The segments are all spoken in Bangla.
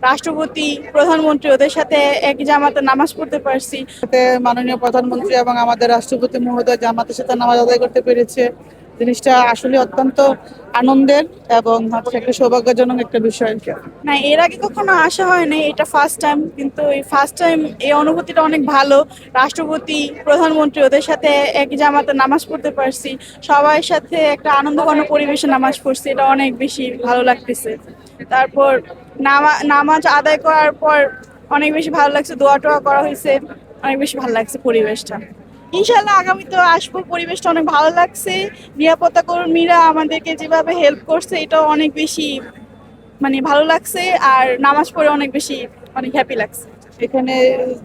রাষ্ট্রপতি, প্রধানমন্ত্রী ওদের সাথে এক জামাতে নামাজ পড়তে পারছি। সাথে মাননীয় প্রধানমন্ত্রী এবং আমাদের রাষ্ট্রপতি মহোদয় জামাতের সাথে নামাজ আদায় করতে পেরেছে। জিনিসটা আসলে অত্যন্ত আনন্দের এবং হচ্ছে একটা সৌভাগ্যজনক একটা বিষয়। না, এর আগে কখনো আসা হয় নাই, এটা ফার্স্ট টাইম, কিন্তু এই ফার্স্ট টাইম এই অনুভূতিটা অনেক ভালো। রাষ্ট্রপতি, প্রধানমন্ত্রী ওদের সাথে এক জামাতে নামাজ পড়তে পারছি, সবার সাথে একটা আনন্দঘন পরিবেশে নামাজ পড়ছি, এটা অনেক বেশি ভালো লাগতেছে। তারপর নামাজ আদায় করার পর অনেক বেশি ভালো লাগছে, দোয়া টোয়া করা হয়েছে, অনেক বেশি ভালো লাগছে পরিবেশটা। ইনশাল্লাহ আগামীতে আসবো, পরিবেশটা অনেক ভালো লাগছে। নিরাপত্তা কর্মীরা আমাদেরকে যেভাবে হেল্প করছে, এটাও অনেক বেশি ভালো লাগছে। আর নামাজ পড়ে অনেক বেশি হ্যাপি লাগছে। এখানে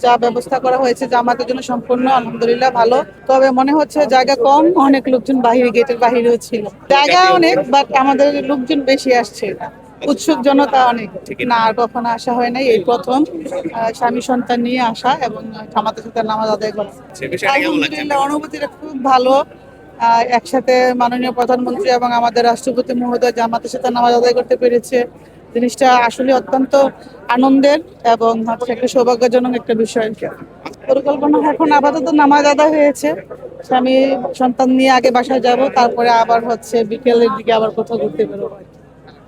যা ব্যবস্থা করা হয়েছে জামাতের জন্য সম্পূর্ণ আলহামদুলিল্লাহ ভালো। তবে মনে হচ্ছে জায়গা কম, অনেক লোকজন বাহিরে, গেটের বাহিরেও ছিল। জায়গা অনেক, বাট আমাদের লোকজন বেশি আসছে, উৎসুক জনতা অনেক। না, আর কখনো আসা হয় নাই, এই প্রথম স্বামী সন্তান নিয়ে আসা এবং জামাতের সাথে নামাজ আদায় করা। আলহামদুলিল্লাহ অনুভূতিটা খুব ভালো। একসাথে মাননীয় প্রধানমন্ত্রী এবং আমাদের রাষ্ট্রপতি মহোদয় জামাতের সাথে নামাজ আদায় করতে পেরেছে। জিনিসটা আসলে অত্যন্ত আনন্দের এবং হচ্ছে একটা সৌভাগ্যজনক একটা বিষয়। পরিকল্পনা এখন আপাতত নামাজ আদায় হয়েছে, স্বামী সন্তান নিয়ে আগে বাসায় যাব, তারপরে আবার হচ্ছে বিকেলের দিকে আবার কোথাও ঘুরতে বেরোবো।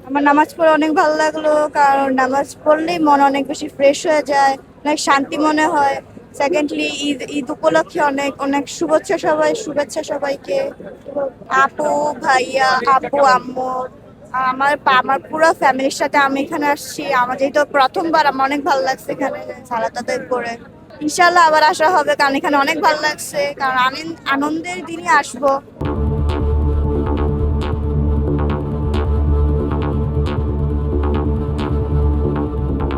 আমার নামাজ পড়ে অনেক ভালো লাগলো, কারণ নামাজ পড়লেই মন অনেক বেশি ফ্রেশ হয়ে যায়, অনেক শান্তি মনে হয়। সেকেন্ডলি ঈদ ঈদ উপলক্ষে অনেক অনেক শুভেচ্ছা সবাইকে। আপু, ভাইয়া, আপু, আম্মু, আমার পুরো ফ্যামিলির সাথে আমি এখানে আসছি। আমার যেহেতু প্রথমবার, আমার অনেক ভালো লাগছে এখানে সালাত আদায় করে। ইনশাল্লাহ আবার আসা হবে, কারণ এখানে অনেক ভালো লাগছে, কারণ আমি আনন্দের দিনই আসবো।